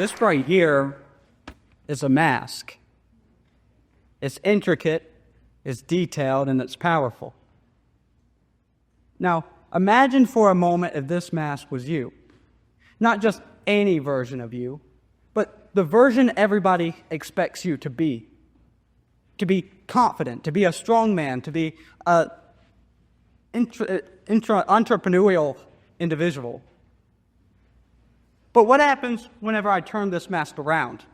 This right here is a mask. It's intricate, it's detailed, and it's powerful. Now, imagine for a moment if this mask was you. Not just any version of you, but the version everybody expects you to be. To be confident, to be a strong man, to be an entrepreneurial individual. But what happens whenever I turn this mask around?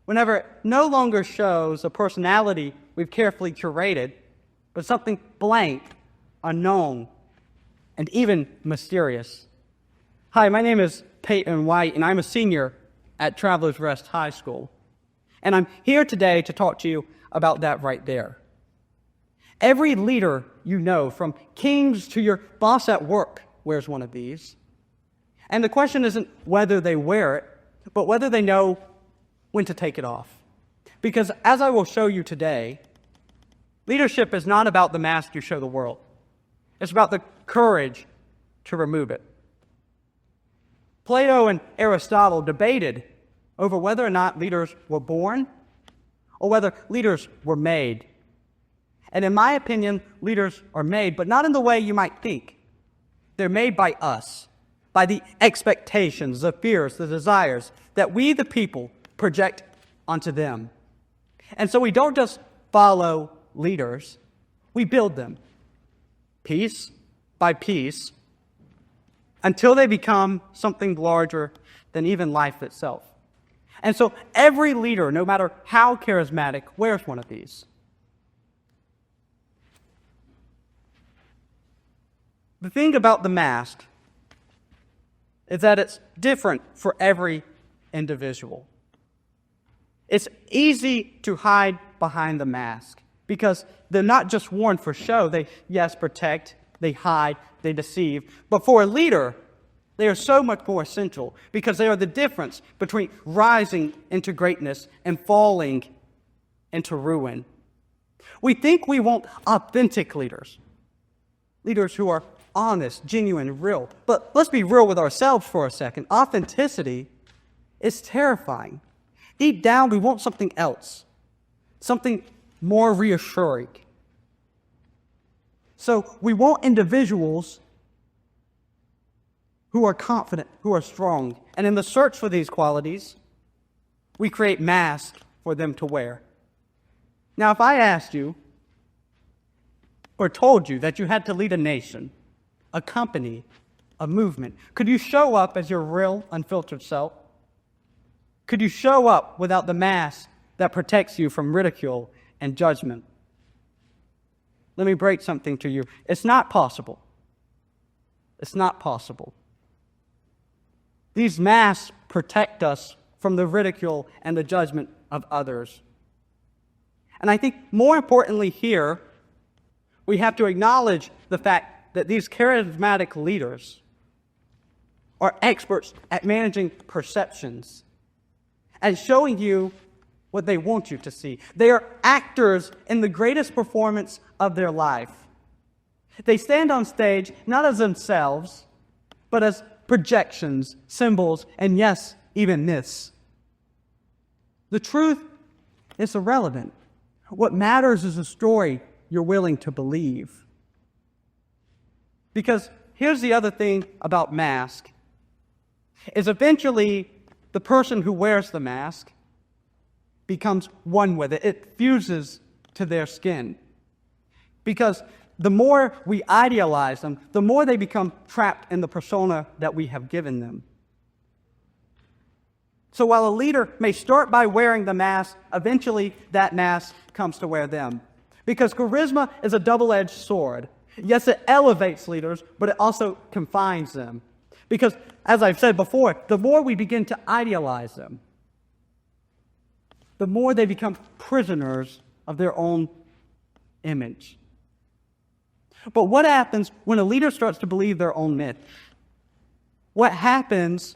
Whenever it no longer shows a personality we've carefully curated, but something blank, unknown, and even mysterious. Hi, my name is Peyton White, and I'm a senior at Travelers Rest High School. And I'm here today to talk to you about that right there. Every leader you know, from kings to your boss at work, wears one of these. And the question isn't whether they wear it, but whether they know when to take it off. Because as I will show you today, leadership is not about the mask you show the world. It's about the courage to remove it. Plato and Aristotle debated over whether or not leaders were born or whether leaders were made. And in my opinion, leaders are made, but not in the way you might think. They're made by us, by the expectations, the fears, the desires that we, the people, project onto them. And so we don't just follow leaders, we build them, piece by piece, until they become something larger than even life itself. And so every leader, no matter how charismatic, wears one of these. The thing about the mask is that it's different for every individual. It's easy to hide behind the mask because they're not just worn for show. They, yes, protect, they hide, they deceive. But for a leader, they are so much more essential because they are the difference between rising into greatness and falling into ruin. We think we want authentic leaders, leaders who are honest, genuine, real. But let's be real with ourselves for a second. Authenticity is terrifying. Deep down, we want something else, something more reassuring. So we want individuals who are confident, who are strong. And in the search for these qualities, we create masks for them to wear. Now, if I asked you or told you that you had to lead a nation, a company, a movement, could you show up as your real, unfiltered self? Could you show up without the mask that protects you from ridicule and judgment? Let me break something to you. It's not possible. It's not possible. These masks protect us from the ridicule and the judgment of others. And I think more importantly here, we have to acknowledge the fact that these charismatic leaders are experts at managing perceptions and showing you what they want you to see. They are actors in the greatest performance of their life. They stand on stage not as themselves, but as projections, symbols, and yes, even myths. The truth is irrelevant. What matters is the story you're willing to believe. Because here's the other thing about mask, is eventually the person who wears the mask becomes one with it. It fuses to their skin. Because the more we idealize them, the more they become trapped in the persona that we have given them. So while a leader may start by wearing the mask, eventually that mask comes to wear them. Because charisma is a double-edged sword. Yes, it elevates leaders, but it also confines them. Because, as I've said before, the more we begin to idealize them, the more they become prisoners of their own image. But what happens when a leader starts to believe their own myth? What happens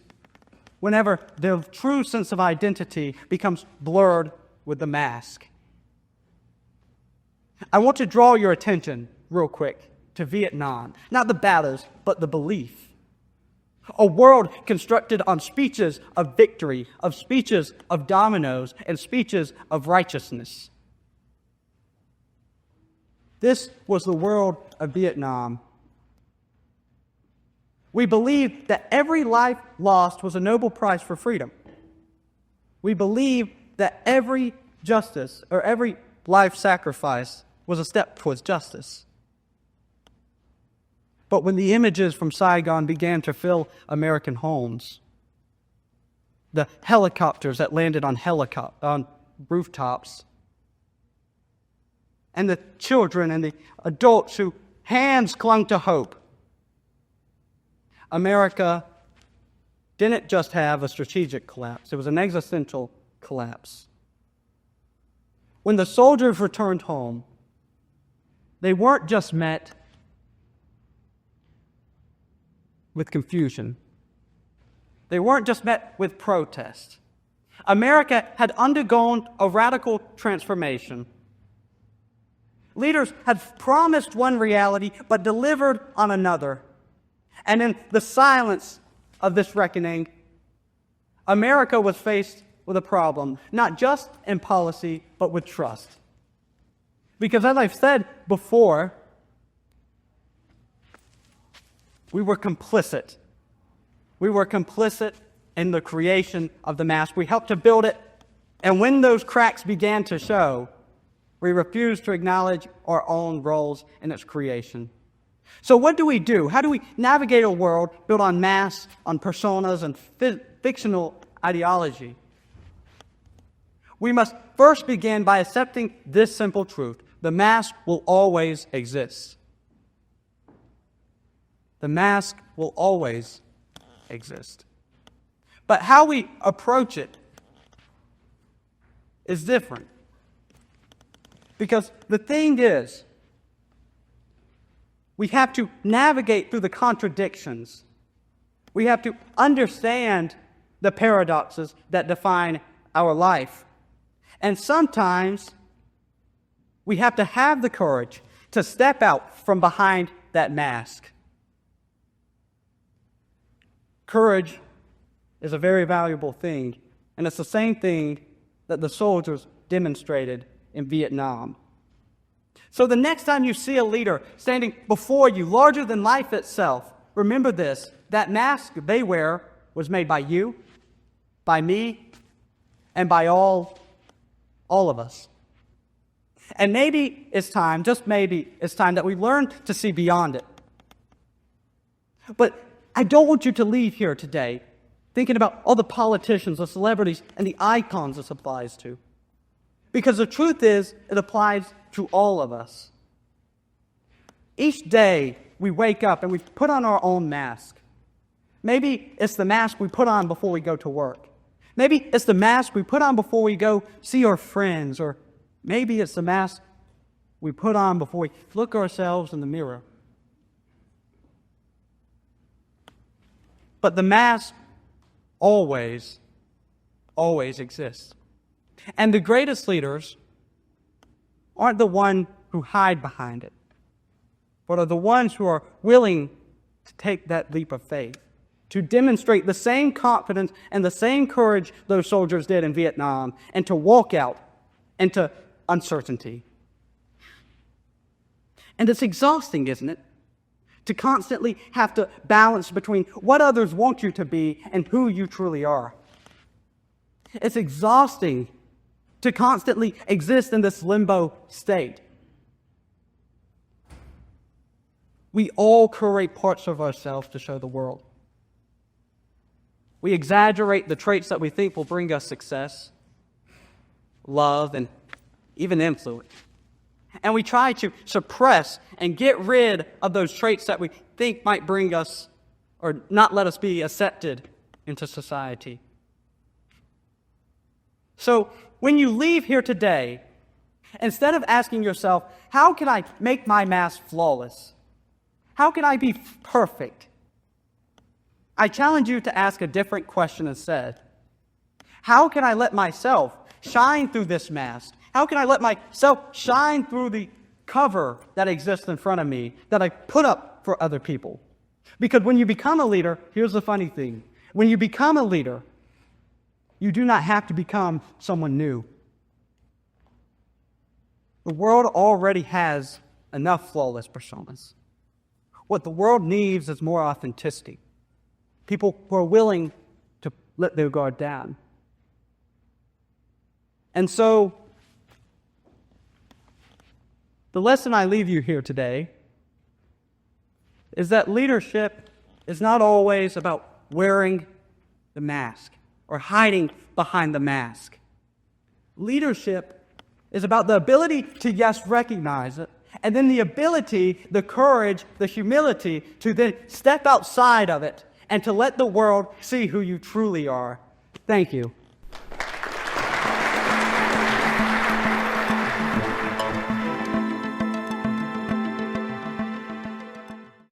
whenever their true sense of identity becomes blurred with the mask? I want to draw your attention real quick to Vietnam. Not the battles, but the belief. A world constructed on speeches of victory, of speeches of dominoes, and speeches of righteousness. This was the world of Vietnam. We believed that every life lost was a noble price for freedom. We believed that every justice or every life sacrifice was a step towards justice. But when the images from Saigon began to fill American homes, the helicopters that landed on rooftops, and the children and the adults whose hands clung to hope, America didn't just have a strategic collapse, it was an existential collapse. When the soldiers returned home, they weren't just met with confusion. They weren't just met with protest. America had undergone a radical transformation. Leaders had promised one reality but delivered on another. And in the silence of this reckoning, America was faced with a problem, not just in policy, but with trust. Because as I've said before, we were complicit. We were complicit in the creation of the mask. We helped to build it, and when those cracks began to show, we refused to acknowledge our own roles in its creation. So what do we do? How do we navigate a world built on masks, on personas, and fictional ideology? We must first begin by accepting this simple truth: the mask will always exist. The mask will always exist. But how we approach it is different. Because the thing is, we have to navigate through the contradictions. We have to understand the paradoxes that define our life. And sometimes we have to have the courage to step out from behind that mask. Courage is a very valuable thing, and it's the same thing that the soldiers demonstrated in Vietnam. So the next time you see a leader standing before you, larger than life itself, remember this: that mask they wear was made by you, by me, and by all of us. And maybe it's time, just maybe it's time that we learn to see beyond it. But I don't want you to leave here today thinking about all the politicians, the celebrities, and the icons this applies to. Because the truth is, it applies to all of us. Each day, we wake up and we put on our own mask. Maybe it's the mask we put on before we go to work. Maybe it's the mask we put on before we go see our friends. Or maybe it's the mask we put on before we look ourselves in the mirror. But the mask always exists. And the greatest leaders aren't the ones who hide behind it, but are the ones who are willing to take that leap of faith, to demonstrate the same confidence and the same courage those soldiers did in Vietnam, and to walk out into uncertainty. And it's exhausting, isn't it? To constantly have to balance between what others want you to be and who you truly are. It's exhausting to constantly exist in this limbo state. We all curate parts of ourselves to show the world. We exaggerate the traits that we think will bring us success, love, and even influence. And we try to suppress and get rid of those traits that we think might bring us or not let us be accepted into society. So when you leave here today, instead of asking yourself, how can I make my mask flawless? How can I be perfect? I challenge you to ask a different question instead. How can I let myself shine through this mask? How can I let myself shine through the cover that exists in front of me that I put up for other people? Because when you become a leader, here's the funny thing. When you become a leader, you do not have to become someone new. The world already has enough flawless personas. What the world needs is more authenticity. People who are willing to let their guard down. And so, the lesson I leave you here today is that leadership is not always about wearing the mask or hiding behind the mask. Leadership is about the ability to, yes, recognize it, and then the ability, the courage, the humility to then step outside of it and to let the world see who you truly are. Thank you.